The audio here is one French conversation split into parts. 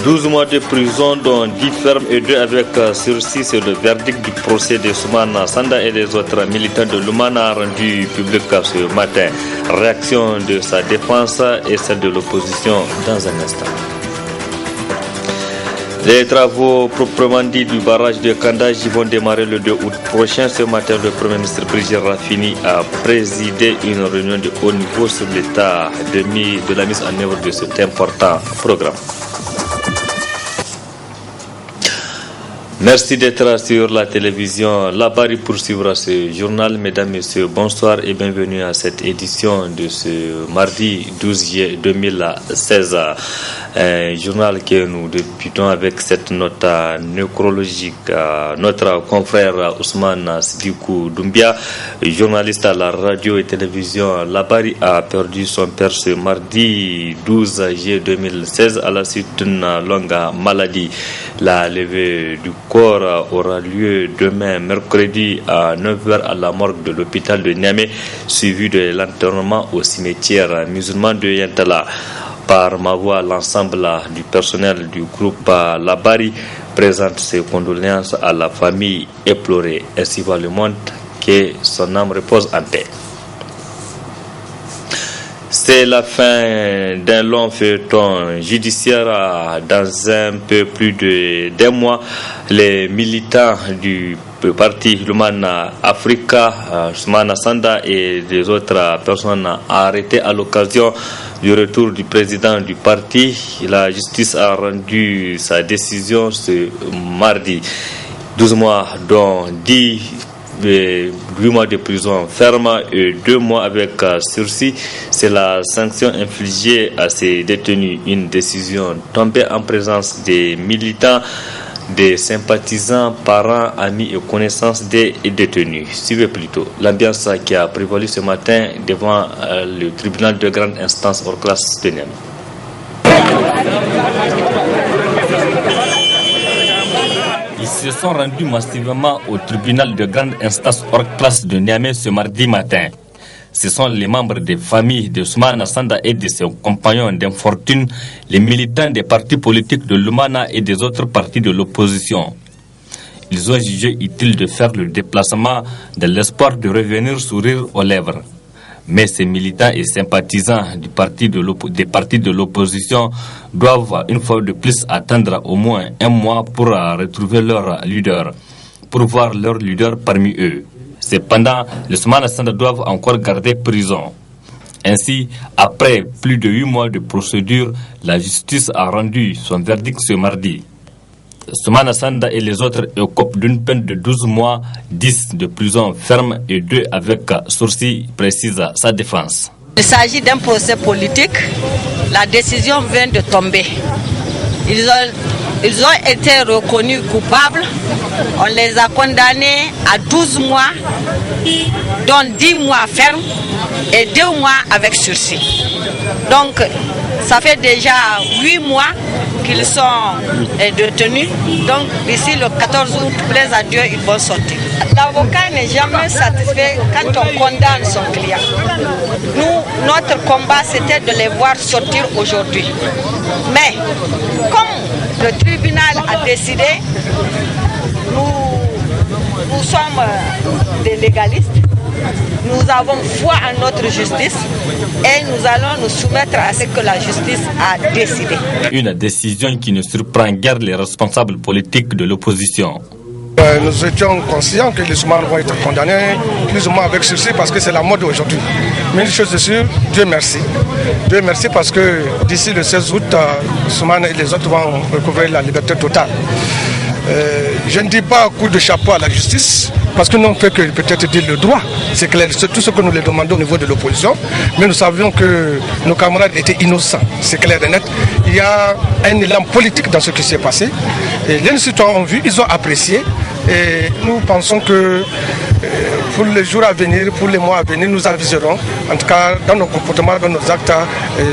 12 mois de prison, dont 10 fermes et 2 avec sursis, c'est le verdict du procès de Soumana Sanda et des autres militants de Lumana rendu public ce matin. Réaction de sa défense et celle de l'opposition dans un instant. Les travaux proprement dits du barrage de Kandaji vont démarrer le 2 août prochain. Ce matin, le Premier ministre Brigitte Raffini a présidé une réunion de haut niveau sur l'état de la mise en œuvre de cet important programme. Merci d'être sur la télévision Labari pour suivre ce journal. Mesdames, Messieurs, bonsoir et bienvenue à cette édition de ce mardi 12 juillet 2016. Un journal que nous débutons avec cette note nécrologique. Notre confrère Ousmane Sidikou Doumbia, journaliste à la radio et télévision Labari, a perdu son père ce mardi 12 juillet 2016 à la suite d'une longue maladie. La levée du corps aura lieu demain mercredi à 9h à la morgue de l'hôpital de Niamey, suivi de l'enterrement au cimetière musulman de Yantala. Par ma voix, l'ensemble du personnel du groupe Labari présente ses condoléances à la famille éplorée. Ainsi va le monde, que son âme repose en paix. C'est la fin d'un long feuilleton judiciaire. Dans un peu plus d'un mois, les militants du parti Lumana Africa, Soumana Sanda et des autres personnes arrêtées à l'occasion du retour du président du parti. La justice a rendu sa décision ce mardi. 12 mois dont 8 mois de prison ferme et 2 mois avec sursis. C'est la sanction infligée à ces détenus. Une décision tombée en présence des militants, des sympathisants, parents, amis et connaissances des détenus. Suivez plutôt l'ambiance qui a prévalu ce matin devant le tribunal de grande instance hors classe de Niamey. Ils se sont rendus massivement au tribunal de grande instance hors classe de Niamey ce mardi matin. Ce sont les membres des familles de Soumana Sanda et de ses compagnons d'infortune, les militants des partis politiques de Lumana et des autres partis de l'opposition. Ils ont jugé utile de faire le déplacement dans l'espoir de revenir sourire aux lèvres. Mais ces militants et sympathisants des partis de l'opposition doivent une fois de plus attendre au moins un mois pour retrouver leur leader, pour voir leur leader parmi eux. Cependant, les Soumana Sanda doivent encore garder prison. Ainsi, après plus de 8 mois de procédure, la justice a rendu son verdict ce mardi. Soumana Sanda et les autres écopent d'une peine de 12 mois, 10 de prison ferme et 2 avec sursis, précise sa défense. Il s'agit d'un procès politique. La décision vient de tomber. Ils ont été reconnus coupables. On les a condamnés à 12 mois, dont 10 mois fermes et 2 mois avec sursis. Donc, ça fait déjà 8 mois qu'ils sont détenus. Donc, d'ici le 14 août, plaise à Dieu, ils vont sortir. L'avocat n'est jamais satisfait quand on condamne son client. Nous, notre combat, c'était de les voir sortir aujourd'hui. Mais, comme le tribunal a décidé, nous sommes des légalistes. Nous avons foi en notre justice et nous allons nous soumettre à ce que la justice a décidé. Une décision qui ne surprend guère les responsables politiques de l'opposition. Nous étions conscients que les Soumana vont être condamnés plus ou moins avec sursis parce que c'est la mode aujourd'hui. Mais une chose est sûre, Dieu merci. Dieu merci parce que d'ici le 16 août, Soumana et les autres vont recouvrir la liberté totale. Je ne dis pas coup de chapeau à la justice, parce que nous ne fait que peut-être dire le droit. C'est clair, c'est tout ce que nous les demandons au niveau de l'opposition. Mais nous savions que nos camarades étaient innocents, c'est clair et net. Il y a un élan politique dans ce qui s'est passé. Et les citoyens ont vu, ils ont apprécié. Et nous pensons que pour les jours à venir, pour les mois à venir, nous aviserons, en tout cas dans nos comportements, dans nos actes,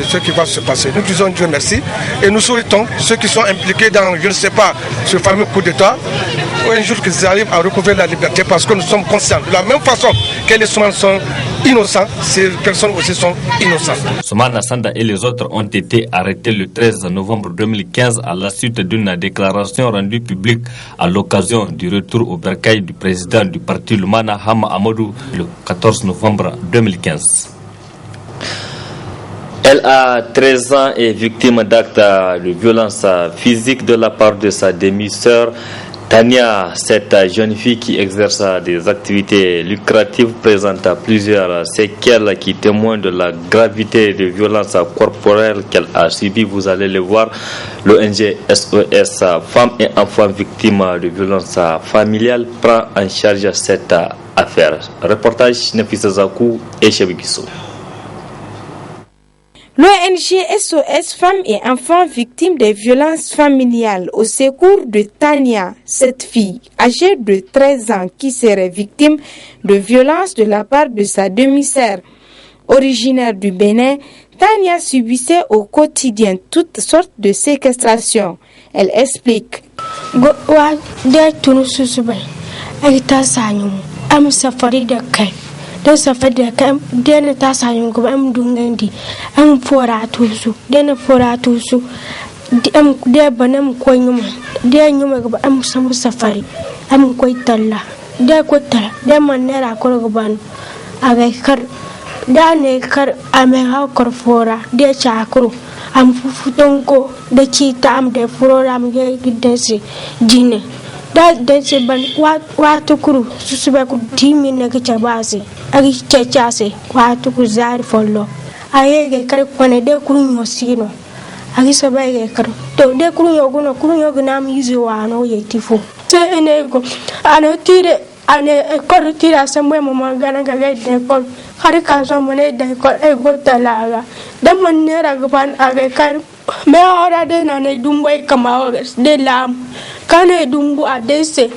ce qui va se passer. Nous disons Dieu merci et nous souhaitons ceux qui sont impliqués dans, je ne sais pas, ce fameux coup d'État, un jour qu'ils arrivent à recouvrir la liberté parce que nous sommes conscients. De la même façon que les Soumana sont innocents, ces personnes aussi sont innocentes. Soumana Sanda et les autres ont été arrêtés le 13 novembre 2015 à la suite d'une déclaration rendue publique à l'occasion du retour au bercail du président du parti Lumana Hama Amadou le 14 novembre 2015. Elle a 13 ans et victime d'actes de violence physique de la part de sa demi-sœur Tania. Cette jeune fille qui exerce des activités lucratives présente plusieurs séquelles qui témoignent de la gravité des violences corporelles qu'elle a subies. Vous allez le voir, l'ONG SOS Femmes et Enfants Victimes de violences familiales prend en charge cette affaire. Reportage Nefissa Zakou et Chebigiso. L'ONG SOS Femmes et Enfants Victimes des violences familiales au secours de Tania, cette fille âgée de 13 ans qui serait victime de violences de la part de sa demi-sœur. Originaire du Bénin, Tania subissait au quotidien toutes sortes de séquestrations. Elle explique. Don safada kam dena ta sayun ko am dungandi am foratusu dena foratusu am de banam ko nyuma de nyuma ko am samu safari am ko talla de ko talla de manera ko ko ban aga kar dane kar ame ha kor fora de chakru am fufuton ko de kita am de fora am ge gidensi jine da dense ban watu kuru susube ku timi ne ke chabasi agi chechase watu ku zari follo ayege kare kone de kuru nyosino agi sabaye kare to de kuru yogo am yizi wano yetifu se enego ano tire ane kor tira samwe mo mangana ga de kor kare ka so mone de kor e gotalaga da manera gaban age kare me ora de na ne dumboy kama de lam kane dumbu adese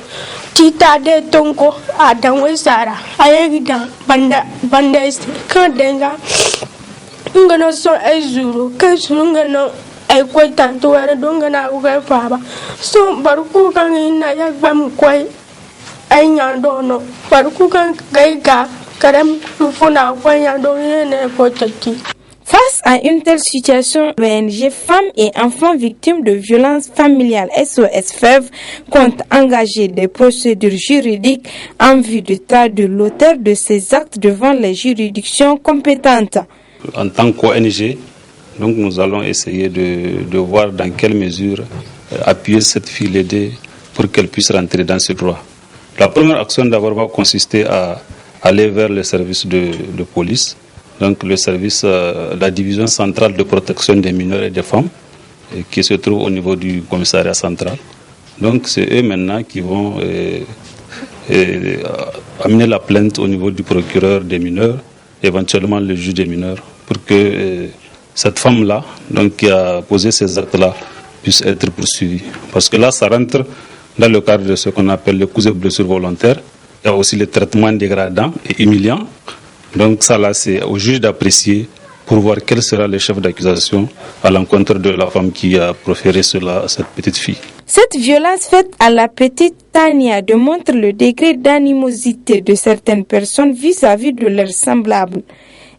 tita de tonko adanwe sara ayegida banda kan denga ngano so ezuru kesuru ngano ay ko tanto wara dongana uga faba so barku kan ina ya bam koy ay nyando no barku kan gaiga karam funa ko nyando ne ko taki. Face à une telle situation, l'ONG Femmes et Enfants Victimes de violences familiales SOS FEV compte engager des procédures juridiques en vue de traduire l'auteur de ces actes devant les juridictions compétentes. En tant qu'ONG, donc nous allons essayer de voir dans quelle mesure appuyer cette fille, l'aider pour qu'elle puisse rentrer dans ses droits. La première action d'abord va consister à aller vers le service de police. Donc le service, la division centrale de protection des mineurs et des femmes, qui se trouve au niveau du commissariat central. Donc c'est eux maintenant qui vont amener la plainte au niveau du procureur des mineurs, éventuellement le juge des mineurs, pour que cette femme-là, donc qui a posé ces actes-là, puisse être poursuivie. Parce que là, ça rentre dans le cadre de ce qu'on appelle le coups et blessures volontaires. Il y a aussi le traitement dégradant et humiliant. Donc ça là, c'est au juge d'apprécier pour voir quel sera le chef d'accusation à l'encontre de la femme qui a proféré cela à cette petite fille. Cette violence faite à la petite Tania démontre le degré d'animosité de certaines personnes vis-à-vis de leurs semblables.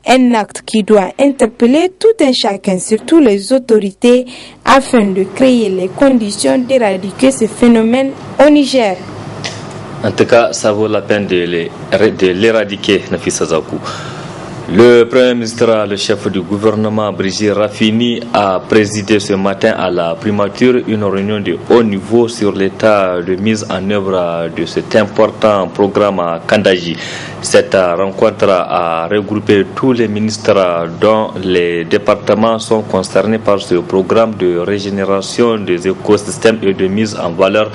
Un acte qui doit interpeller tout un chacun, surtout les autorités, afin de créer les conditions d'éradiquer ce phénomène au Niger. En tout cas, ça vaut la peine de l'éradiquer, Nafissa Zakou. Le Premier ministre, le chef du gouvernement, Brigitte Raffini, a présidé ce matin à la primature une réunion de haut niveau sur l'état de mise en œuvre de cet important programme à Kandaji. Cette rencontre a regroupé tous les ministres dont les départements sont concernés par ce programme de régénération des écosystèmes et de mise en valeur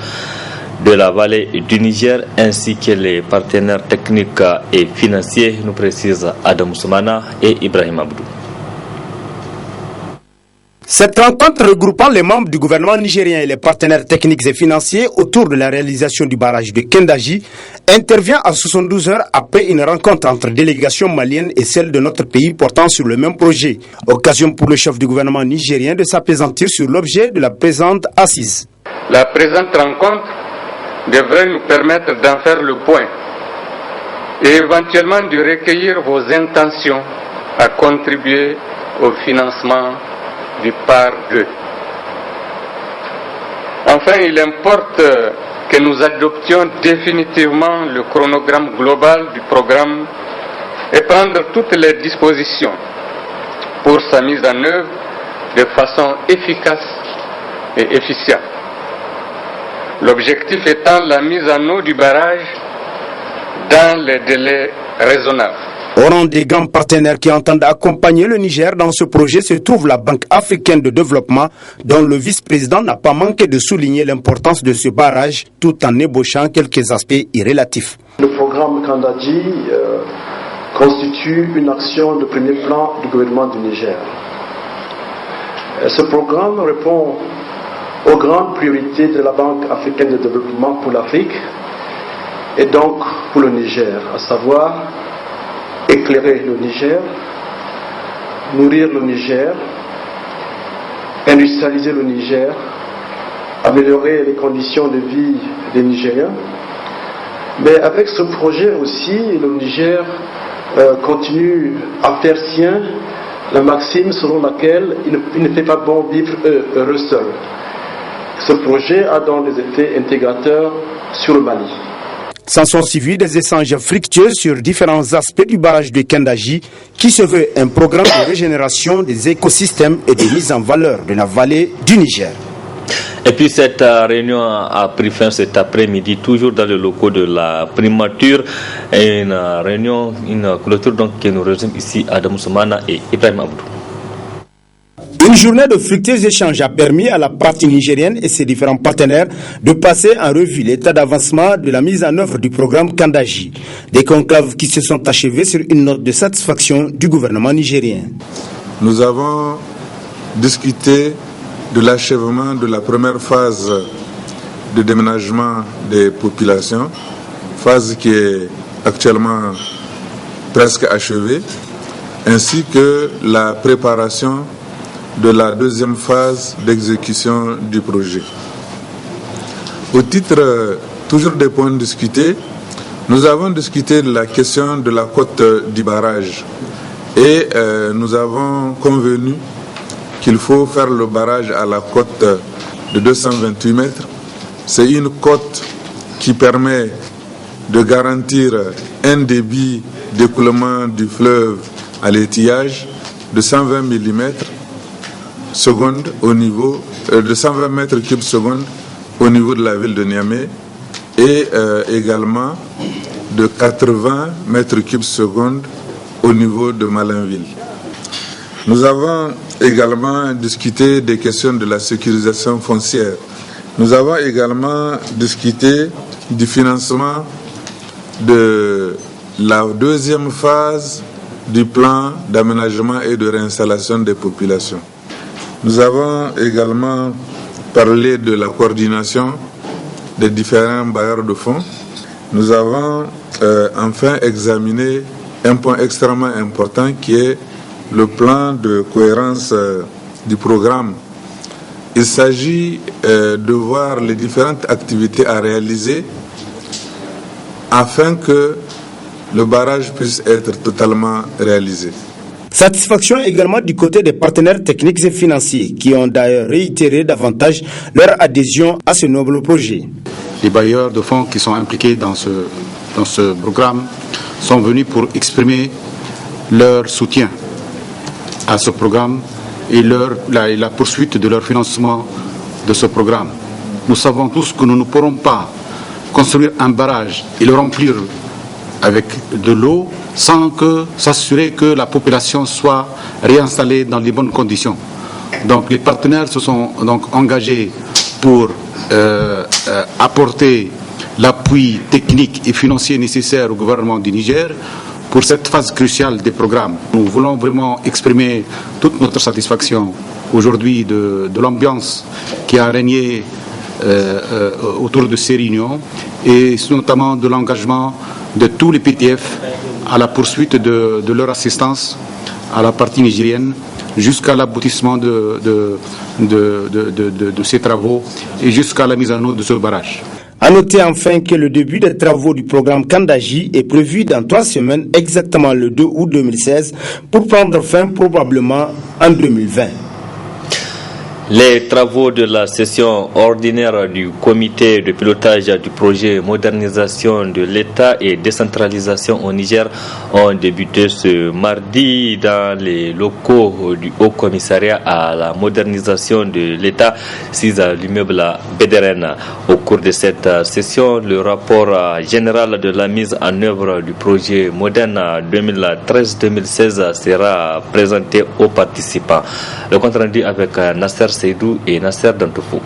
de la vallée du Niger, ainsi que les partenaires techniques et financiers, nous précisent Adam Soumana et Ibrahim Abdou. Cette rencontre regroupant les membres du gouvernement nigérien et les partenaires techniques et financiers autour de la réalisation du barrage de Kendaji intervient à 72 heures après une rencontre entre délégations maliennes et celle de notre pays portant sur le même projet. Occasion pour le chef du gouvernement nigérien de s'appesantir sur l'objet de la présente assise. La présente rencontre devrait nous permettre d'en faire le point et éventuellement de recueillir vos intentions à contribuer au financement du PAR 2. Enfin, il importe que nous adoptions définitivement le chronogramme global du programme et prendre toutes les dispositions pour sa mise en œuvre de façon efficace et efficiente. L'objectif étant la mise en eau du barrage dans les délais raisonnables. Au rang des grands partenaires qui entendent accompagner le Niger dans ce projet se trouve la Banque africaine de développement, dont le vice-président n'a pas manqué de souligner l'importance de ce barrage tout en ébauchant quelques aspects irrélatifs. Le programme Kandaji constitue une action de premier plan du gouvernement du Niger. Ce programme répond aux grandes priorités de la Banque africaine de développement pour l'Afrique et donc pour le Niger, à savoir éclairer le Niger, nourrir le Niger, industrialiser le Niger, améliorer les conditions de vie des Nigériens. Mais avec ce projet aussi, le Niger continue à faire sien la maxime selon laquelle il ne fait pas bon vivre heureux seul. Ce projet a donc des effets intégrateurs sur le Mali. S'en sont suivis des échanges fructueux sur différents aspects du barrage de Kandaji, qui se veut un programme de régénération des écosystèmes et de mise en valeur de la vallée du Niger. Et puis cette réunion a pris fin cet après-midi, toujours dans les locaux de la primature, et une clôture donc qui nous résume ici Adam Soumana et Ibrahim Abdou. Une journée de fructueux échanges a permis à la partie nigérienne et ses différents partenaires de passer en revue l'état d'avancement de la mise en œuvre du programme Kandaji. Des conclaves qui se sont achevés sur une note de satisfaction du gouvernement nigérien. Nous avons discuté de l'achèvement de la première phase de déménagement des populations, phase qui est actuellement presque achevée, ainsi que la préparation de la deuxième phase d'exécution du projet. Au titre toujours des points discutés, nous avons discuté de la question de la côte du barrage et nous avons convenu qu'il faut faire le barrage à la côte de 228 mètres. C'est une côte qui permet de garantir un débit d'écoulement du fleuve à l'étillage de 120 mm seconde au niveau de 120 mètres cubes seconde au niveau de la ville de Niamey et également de 80 mètres cubes seconde au niveau de Malinville. Nous avons également discuté des questions de la sécurisation foncière. Nous avons également discuté du financement de la deuxième phase du plan d'aménagement et de réinstallation des populations. Nous avons également parlé de la coordination des différents bailleurs de fonds. Nous avons enfin examiné un point extrêmement important qui est le plan de cohérence du programme. Il s'agit de voir les différentes activités à réaliser afin que le barrage puisse être totalement réalisé. Satisfaction également du côté des partenaires techniques et financiers qui ont d'ailleurs réitéré davantage leur adhésion à ce noble projet. Les bailleurs de fonds qui sont impliqués dans ce programme sont venus pour exprimer leur soutien à ce programme et la poursuite de leur financement de ce programme. Nous savons tous que nous ne pourrons pas construire un barrage et le remplir avec de l'eau sans s'assurer que la population soit réinstallée dans les bonnes conditions. Donc les partenaires se sont donc engagés pour apporter l'appui technique et financier nécessaire au gouvernement du Niger pour cette phase cruciale des programmes. Nous voulons vraiment exprimer toute notre satisfaction aujourd'hui de l'ambiance qui a régné autour de ces réunions et notamment de l'engagement de tous les PTF à la poursuite de leur assistance à la partie nigérienne jusqu'à l'aboutissement de ces travaux et jusqu'à la mise en œuvre de ce barrage. À noter enfin que le début des travaux du programme Kandaji est prévu dans 3 semaines, exactement le 2 août 2016, pour prendre fin probablement en 2020. Les travaux de la session ordinaire du comité de pilotage du projet modernisation de l'État et décentralisation au Niger ont débuté ce mardi dans les locaux du Haut Commissariat à la modernisation de l'État, 6 à l'immeuble Bédérène. Au cours de cette session, le rapport général de la mise en œuvre du projet moderne 2013-2016 sera présenté aux participants. Le compte rendu avec Nasser Seydou et Nasser Dantoufou.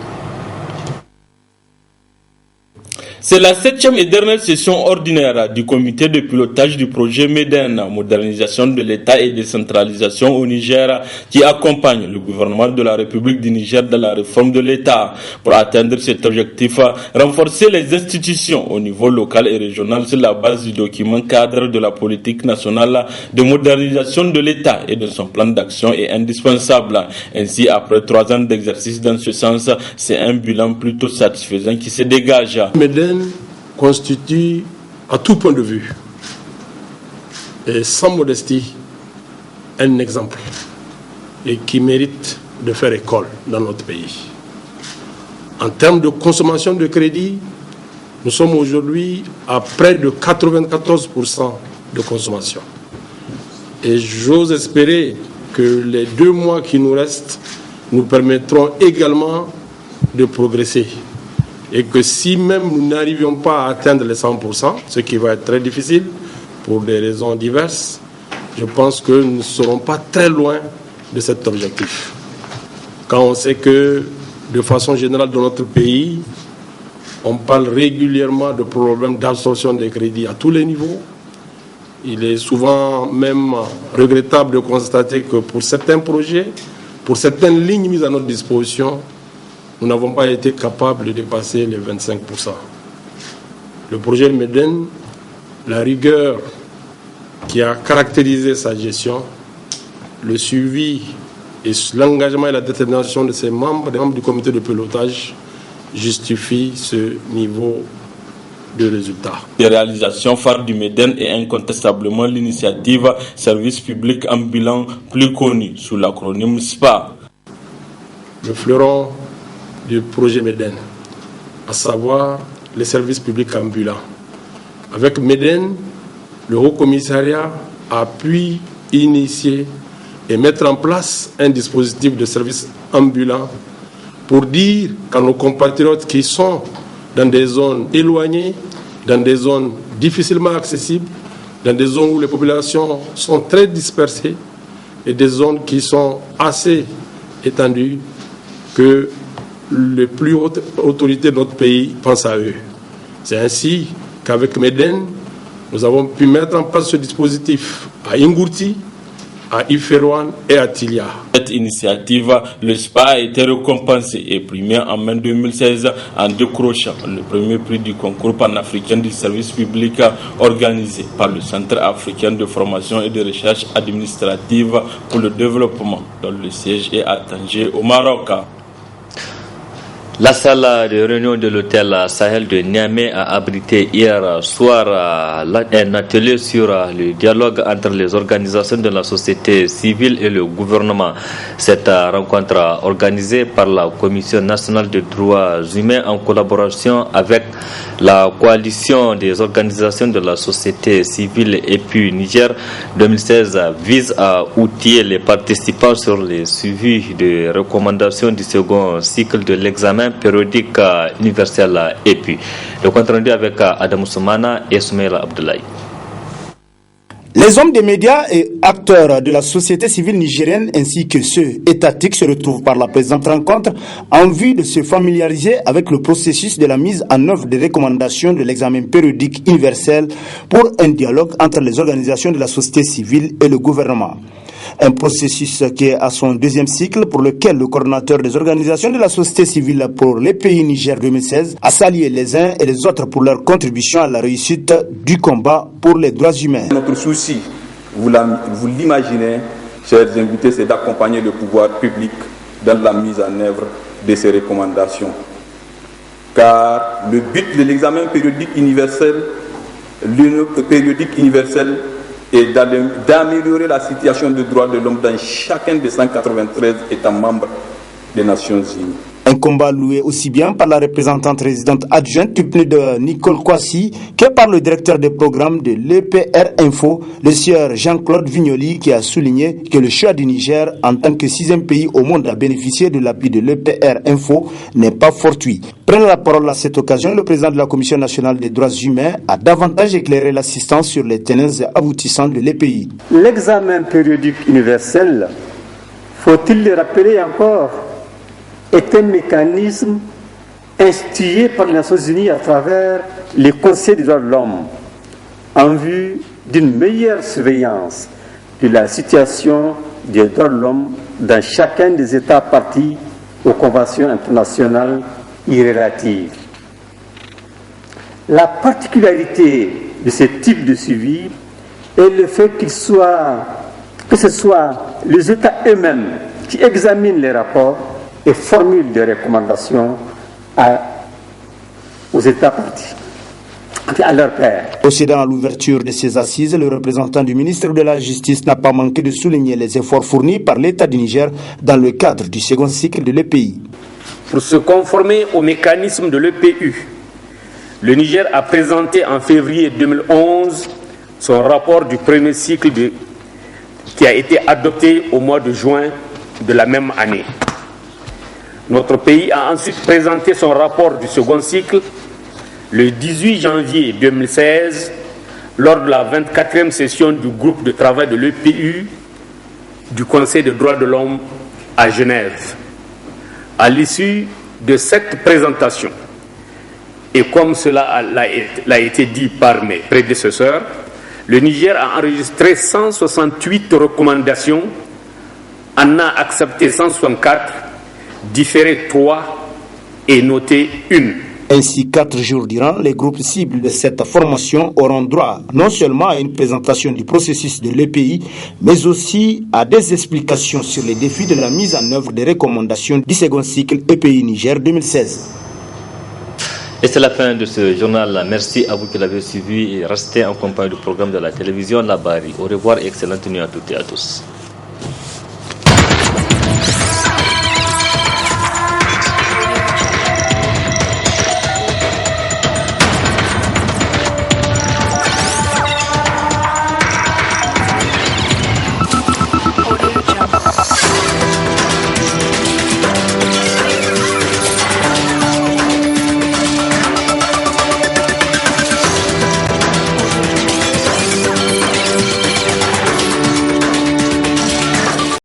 C'est la 7e et dernière session ordinaire du comité de pilotage du projet MEDEN, modernisation de l'État et décentralisation au Niger, qui accompagne le gouvernement de la République du Niger dans la réforme de l'État. Pour atteindre cet objectif, renforcer les institutions au niveau local et régional sur la base du document cadre de la politique nationale de modernisation de l'État et de son plan d'action est indispensable. Ainsi, après 3 ans d'exercice dans ce sens, c'est un bilan plutôt satisfaisant qui se dégage. MEDEN constitue à tout point de vue et sans modestie un exemple et qui mérite de faire école dans notre pays. En termes de consommation de crédit, nous sommes aujourd'hui à près de 94% de consommation. Et j'ose espérer que les 2 mois qui nous restent nous permettront également de progresser. Et que si même nous n'arrivions pas à atteindre les 100%, ce qui va être très difficile pour des raisons diverses, je pense que nous ne serons pas très loin de cet objectif. Quand on sait que, de façon générale dans notre pays, on parle régulièrement de problèmes d'absorption des crédits à tous les niveaux, il est souvent même regrettable de constater que pour certains projets, pour certaines lignes mises à notre disposition, nous n'avons pas été capables de dépasser les 25%. Le projet MEDEN, la rigueur qui a caractérisé sa gestion, le suivi et l'engagement et la détermination de ses membres, des membres du comité de pilotage, justifient ce niveau de résultats. Les réalisations phares du MEDEN est incontestablement l'initiative Service public ambulant, plus connue sous l'acronyme SPA. Le fleuron du projet MEDEN, à savoir les services publics ambulants. Avec MEDEN, le Haut Commissariat a pu initier et mettre en place un dispositif de services ambulants pour dire qu'à nos compatriotes qui sont dans des zones éloignées, dans des zones difficilement accessibles, dans des zones où les populations sont très dispersées et des zones qui sont assez étendues, que les plus hautes autorités de notre pays pensent à eux. C'est ainsi qu'avec MEDEN, nous avons pu mettre en place ce dispositif à Ingurti, à Iferouane et à Tilia. Cette initiative, le SPA a été récompensé et primé en mai 2016 en décrochant le premier prix du concours panafricain du service public organisé par le Centre africain de formation et de recherche administrative pour le développement, dont le siège est à Tanger au Maroc. La salle de réunion de l'hôtel Sahel de Niamey a abrité hier soir un atelier sur le dialogue entre les organisations de la société civile et le gouvernement. Cette rencontre organisée par la Commission nationale des droits humains en collaboration avec la coalition des organisations de la société civile EPU Niger 2016 vise à outiller les participants sur les suivis de recommandations du second cycle de l'examen périodique universel EPU. Le compte rendu avec Adam Soumana et Soumaïla Abdoulaye. Les hommes des médias et acteurs de la société civile nigérienne ainsi que ceux étatiques se retrouvent par la présente rencontre en vue de se familiariser avec le processus de la mise en œuvre des recommandations de l'examen périodique universel pour un dialogue entre les organisations de la société civile et le gouvernement. Un processus qui est à son 2e cycle pour lequel le coordonnateur des organisations de la société civile pour les pays Niger 2016 a salué les uns et les autres pour leur contribution à la réussite du combat pour les droits humains. Notre souci, vous l'imaginez, chers invités, c'est d'accompagner le pouvoir public dans la mise en œuvre de ces recommandations. car le but de l'examen périodique universel est d'améliorer la situation des droits de l'homme dans chacun des 193 États membres des Nations Unies. Un combat loué aussi bien par la représentante résidente adjointe du PNUD Nicole Kwasi que par le directeur des programmes de l'EPR Info, le sieur Jean-Claude Vignoli, qui a souligné que le choix du Niger en tant que 6e pays au monde à bénéficier de l'appui de l'EPR Info n'est pas fortuit. Prenant la parole à cette occasion, le président de la Commission nationale des droits humains a davantage éclairé l'assistance sur les tenants et aboutissants de l'EPI. L'examen périodique universel, faut-il le rappeler encore, est un mécanisme institué par les Nations Unies à travers les conseils des droits de l'homme en vue d'une meilleure surveillance de la situation des droits de l'homme dans chacun des États partis aux conventions internationales y relatives. La particularité de ce type de suivi est le fait que ce soit les États eux-mêmes qui examinent les rapports et formule des recommandations aux États partis, à leur père. Procédant à l'ouverture de ces assises, le représentant du ministre de la Justice n'a pas manqué de souligner les efforts fournis par l'État du Niger dans le cadre du second cycle de l'EPI. Pour se conformer au mécanisme de l'EPU, le Niger a présenté en février 2011 son rapport du premier cycle qui a été adopté au mois de juin de la même année. Notre pays a ensuite présenté son rapport du second cycle le 18 janvier 2016 lors de la 24e session du groupe de travail de l'EPU du Conseil des droits de l'homme à Genève. À l'issue de cette présentation, et comme cela l'a été dit par mes prédécesseurs, le Niger a enregistré 168 recommandations, en a accepté 164, différé 3 et noté 1. Ainsi, 4 jours durant, les groupes cibles de cette formation auront droit non seulement à une présentation du processus de l'EPI, mais aussi à des explications sur les défis de la mise en œuvre des recommandations du second cycle EPI Niger 2016. Et c'est la fin de ce journal. Merci à vous qui l'avez suivi et restez en compagnie du programme de la télévision La Bari. Au revoir et excellente nuit à toutes et à tous.